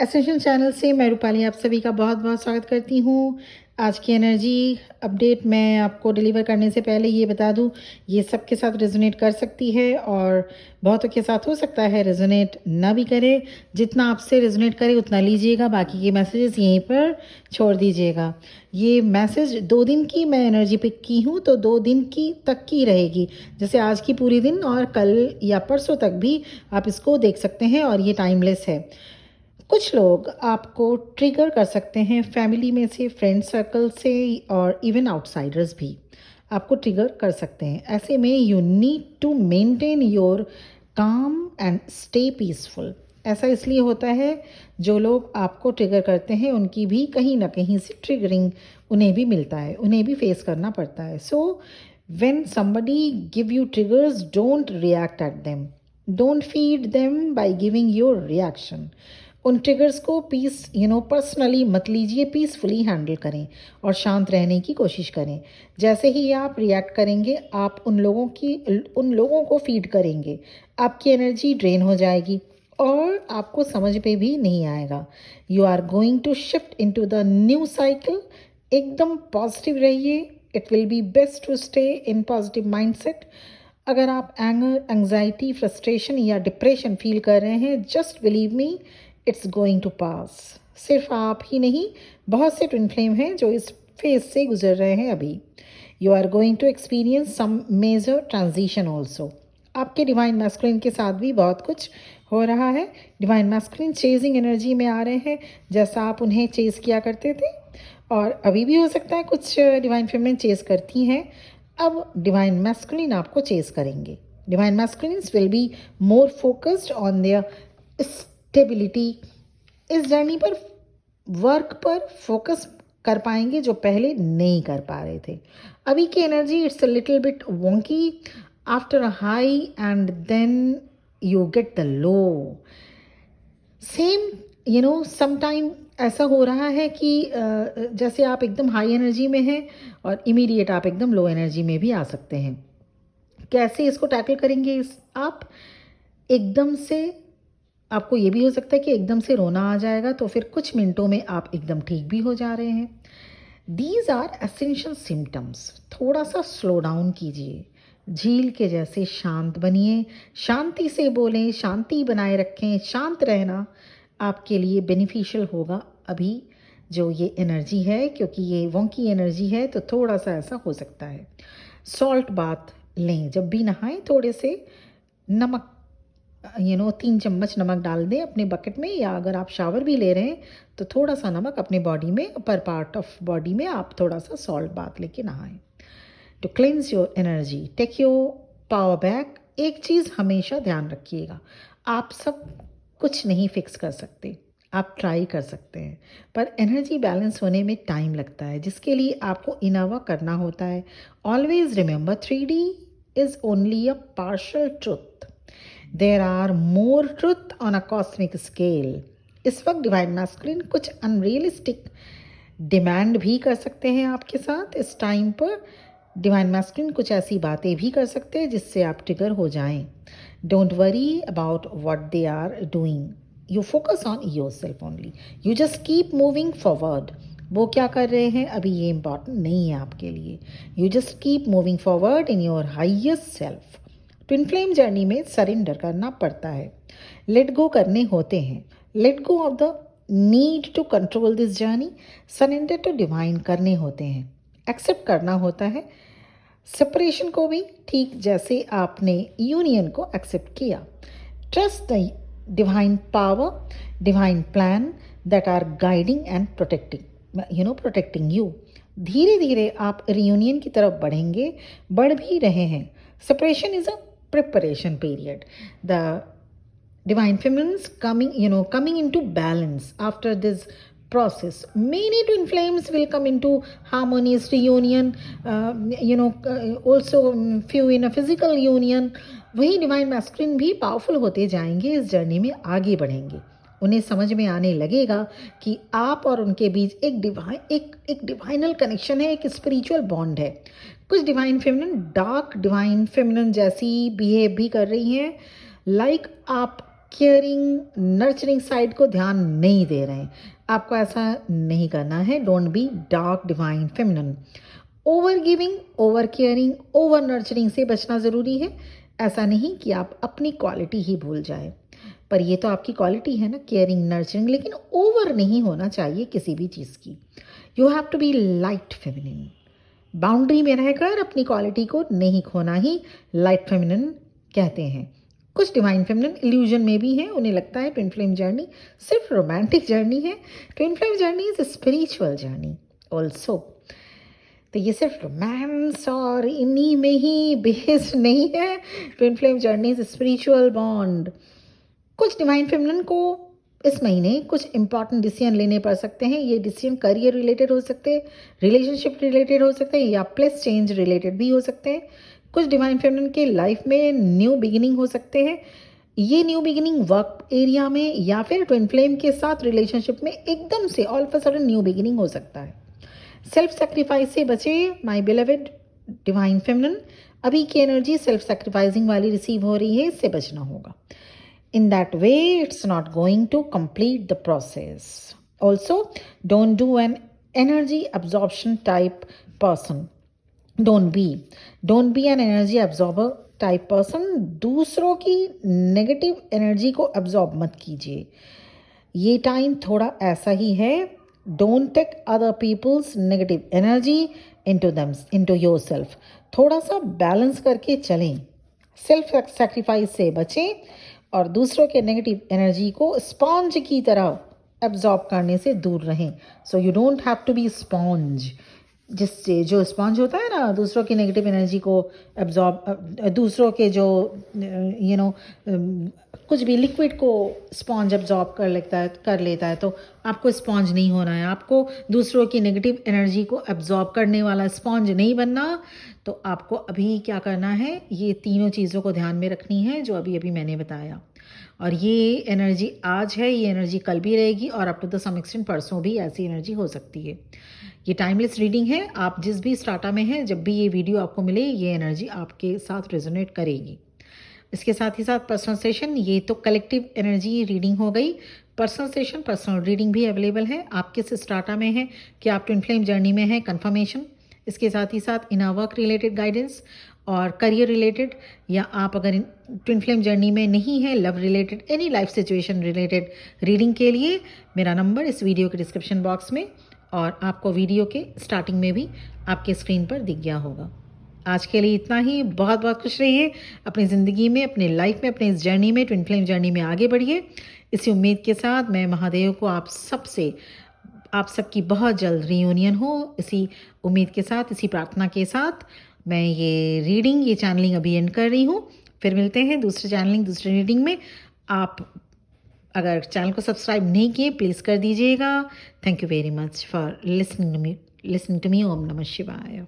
Essential channel से मैं रूपाली आप सभी का बहुत बहुत स्वागत करती हूँ। आज की एनर्जी अपडेट मैं आपको डिलीवर करने से पहले ये बता दूँ, ये सबके साथ रेजोनेट कर सकती है और बहुतों के साथ हो सकता है रेजोनेट ना भी करे। जितना आपसे रेजोनेट करे उतना लीजिएगा, बाकी के मैसेजेस यहीं पर छोड़ दीजिएगा। ये मैसेज 2 दिन की मैं एनर्जी पिक की हूँ, तो 2 दिन की तक की रहेगी, जैसे आज की पूरी दिन और कल या परसों तक भी आप इसको देख सकते हैं और ये टाइमलेस है। कुछ लोग आपको ट्रिगर कर सकते हैं, फैमिली में से, फ्रेंड सर्कल से और इवन आउटसाइडर्स भी आपको ट्रिगर कर सकते हैं। ऐसे में you need to maintain your calm and stay peaceful. ऐसा इसलिए होता है, जो लोग आपको ट्रिगर करते हैं उनकी भी कहीं ना कहीं से ट्रिगरिंग उन्हें भी मिलता है, उन्हें भी फेस करना पड़ता है। So when somebody give you triggers, don't react at them, don't feed them by giving your reaction। उन ट्रिगर्स को पर्सनली मत लीजिए, पीसफुली हैंडल करें और शांत रहने की कोशिश करें। जैसे ही आप रिएक्ट करेंगे, आप उन लोगों को फीड करेंगे, आपकी एनर्जी ड्रेन हो जाएगी और आपको समझ पे भी नहीं आएगा। You are going to shift into the new cycle. एकदम पॉजिटिव रहिए। It will be best to stay in positive mindset. अगर आप एंगर, एंग्जाइटी, फ्रस्ट्रेशन या डिप्रेशन फील कर रहे हैं, just believe me, it's going to pass. सिर्फ आप ही नहीं, बहुत से ट्विन फ्लेम हैं जो इस फेज से गुजर रहे हैं अभी। You are going to experience some major transition also. आपके डिवाइन मैस्कुलिन के साथ भी बहुत कुछ हो रहा है। डिवाइन मैस्कुलिन चेजिंग एनर्जी में आ रहे हैं, जैसा आप उन्हें चेज किया करते थे, और अभी भी हो सकता है कुछ डिवाइन फेमिनिन चेज करती हैं। अब डिवाइन मैस्कुलिन आपको चेज करेंगे। Divine masculines will be more focused on their stability. इस जर्नी पर, वर्क पर फोकस कर पाएंगे जो पहले नहीं कर पा रहे थे। अभी की energy it's a little bit wonky after a high and then you get the low. Same sometime ऐसा हो रहा है कि जैसे आप एकदम हाई एनर्जी में हैं और इमीडिएट आप एकदम लो एनर्जी में भी आ सकते हैं। कैसे इसको टैकल करेंगे आप? एकदम से आपको ये भी हो सकता है कि एकदम से रोना आ जाएगा, तो फिर कुछ मिनटों में आप एकदम ठीक भी हो जा रहे हैं। These are essential symptoms. थोड़ा सा स्लो डाउन कीजिए, झील के जैसे शांत बनिए, शांति से बोलें, शांति बनाए रखें। शांत रहना आपके लिए बेनिफिशियल होगा अभी जो ये एनर्जी है, क्योंकि ये वॉन्की एनर्जी है, तो थोड़ा सा ऐसा हो सकता है। सॉल्ट बाथ लें, जब भी नहाएं थोड़े से नमक 3 चम्मच नमक डाल दें अपने बकेट में, या अगर आप शावर भी ले रहे हैं तो थोड़ा सा नमक अपने बॉडी में, पर पार्ट ऑफ बॉडी में आप थोड़ा सा सॉल्ट बाथ लेके नहाएं to cleanse your energy, take your power back. एक चीज़ हमेशा ध्यान रखिएगा, आप सब कुछ नहीं फिक्स कर सकते, आप ट्राई कर सकते हैं, पर एनर्जी बैलेंस होने में टाइम लगता है, जिसके लिए आपको इनोवा करना होता है। Always remember, 3D is only a partial truth, there are more truth on a cosmic scale. इस वक्त डिवाइन मैस्कुलिन कुछ अनरियलिस्टिक डिमांड भी कर सकते हैं आपके साथ। इस टाइम पर डिवाइन मैस्कुलिन कुछ ऐसी बातें भी कर सकते हैं जिससे आप ट्रिगर हो जाएं। Don't worry about what they are doing, you focus on yourself only, you just keep moving forward. वो क्या कर रहे हैं अभी ये इंपॉर्टेंट नहीं है आपके लिए। You just keep moving forward in your highest self. Twin flame journey में सरेंडर करना पड़ता है, लेट गो करने होते हैं। Let go of the need to control this journey, surrender to divine करने होते हैं, एक्सेप्ट करना होता है सेपरेशन को भी, ठीक जैसे आपने यूनियन को एक्सेप्ट किया। Trust the divine power, divine plan that are guiding and protecting you. धीरे धीरे आप रियूनियन की तरफ बढ़ेंगे, बढ़ भी रहे हैं। Separation is a preparation period. The divine feminines coming into balance after this process. Many twin flames will come into harmonious reunion, also few in a physical union. वही डिवाइन मैस्कुलिन भी powerful होते जाएंगे, इस journey में आगे बढ़ेंगे। उन्हें समझ में आने लगेगा कि आप और उनके बीच एक डिवाइनल कनेक्शन है, एक स्पिरिचुअल बॉन्ड है। कुछ divine feminine dark divine feminine जैसी बिहेव भी कर रही हैं, लाइक आप केयरिंग नर्चरिंग साइड को ध्यान नहीं दे रहे हैं। आपको ऐसा नहीं करना है। Don't be dark divine feminine. Over giving, over caring, over nurturing से बचना ज़रूरी है। ऐसा नहीं कि आप अपनी क्वालिटी ही भूल जाए, पर ये तो आपकी क्वालिटी है ना, केयरिंग नर्चरिंग, लेकिन ओवर नहीं होना चाहिए किसी भी चीज़ की। You have to be light feminine. Boundary में रहकर अपनी क्वालिटी को नहीं खोना ही लाइट फेमिनिन कहते हैं। कुछ डिवाइन फेमिनिन इल्यूजन में भी हैं, उन्हें लगता है ट्विन फ्लेम जर्नी सिर्फ रोमांटिक जर्नी है। Twin flame journey is spiritual journey also. तो ये सिर्फ रोमांस और इन्हीं में ही बेस्ड नहीं है। Twin flame journey is spiritual bond. कुछ डिवाइन फेमिनिन को इस महीने कुछ इंपॉर्टेंट डिसीजन लेने पड़ सकते हैं। ये डिसीजन करियर रिलेटेड हो सकते हैं, रिलेशनशिप रिलेटेड हो सकते हैं, या प्लेस चेंज रिलेटेड भी हो सकते हैं। कुछ डिवाइन फेमिनिन के लाइफ में न्यू बिगिनिंग हो सकते हैं। ये न्यू बिगिनिंग वर्क एरिया में या फिर ट्विन फ्लेम के साथ रिलेशनशिप में एकदम से all of a sudden new beginning हो सकता है। सेल्फ सेक्रीफाइस से बचे माय बिलवेड डिवाइन फेमिनिन। अभी की एनर्जी सेल्फ सेक्रीफाइसिंग वाली रिसीव हो रही है, इससे बचना होगा। In that way, it's not going to complete the process. Also, don't do an energy absorption type person. Don't be an energy absorber type person. दूसरों की नेगेटिव एनर्जी को absorb मत कीजिए। ये टाइम थोड़ा ऐसा ही है। Don't take other people's negative energy into yourself. थोड़ा सा बैलेंस करके चलें। सेल्फ सेक्रीफाइस से बचें और दूसरों के नेगेटिव एनर्जी को स्पॉन्ज की तरह एब्जॉर्ब करने से दूर रहें। So you don't have to be sponge. जिससे जो स्पॉन्ज होता है ना, दूसरों की नेगेटिव एनर्जी को एब्जॉर्ब, दूसरों के जो कुछ भी लिक्विड को स्पॉन्ज एब्जॉर्ब कर लेता है, तो आपको स्पॉन्ज नहीं होना है। आपको दूसरों की नेगेटिव एनर्जी को एब्जॉर्ब करने वाला स्पॉन्ज नहीं बनना। तो आपको अभी क्या करना है, ये तीनों चीज़ों को ध्यान में रखनी है जो अभी अभी मैंने बताया। और ये एनर्जी आज है, ये एनर्जी कल भी रहेगी, और up to the some extent परसों भी ऐसी एनर्जी हो सकती है। ये टाइमलेस रीडिंग है। आप जिस भी स्टार्टा में हैं, जब भी ये वीडियो आपको मिले, ये एनर्जी आपके साथ रेजोनेट करेगी। इसके साथ ही साथ पर्सनल सेशन, ये तो कलेक्टिव एनर्जी रीडिंग हो गई। पर्सनल सेशन, पर्सनल रीडिंग भी अवेलेबल है। आप किस स्टार्टा में हैं, कि आप ट्विन फ्लेम जर्नी में हैं, कंफर्मेशन। इसके साथ ही साथ इनर वर्क रिलेटेड गाइडेंस और करियर रिलेटेड, या आप अगर ट्विन फ्लेम जर्नी में नहीं है, love related, any life situation related reading के लिए मेरा नंबर इस वीडियो के डिस्क्रिप्शन बॉक्स में और आपको वीडियो के स्टार्टिंग में भी आपके स्क्रीन पर दिख गया होगा। आज के लिए इतना ही। बहुत बहुत खुश रहिए अपनी ज़िंदगी में, अपने लाइफ में, अपने इस जर्नी में, ट्विन फ्लेम जर्नी में आगे बढ़िए। इसी उम्मीद के साथ मैं महादेव को आप सबकी बहुत जल्द रियूनियन हो। इसी उम्मीद के साथ, इसी प्रार्थना के साथ मैं ये चैनलिंग अभी एंड कर रही हूँ। फिर मिलते हैं दूसरे रीडिंग में। आप अगर चैनल को सब्सक्राइब नहीं किए, प्लीज़ कर दीजिएगा। Thank you very much for listening to me. ओम नमः शिवाय।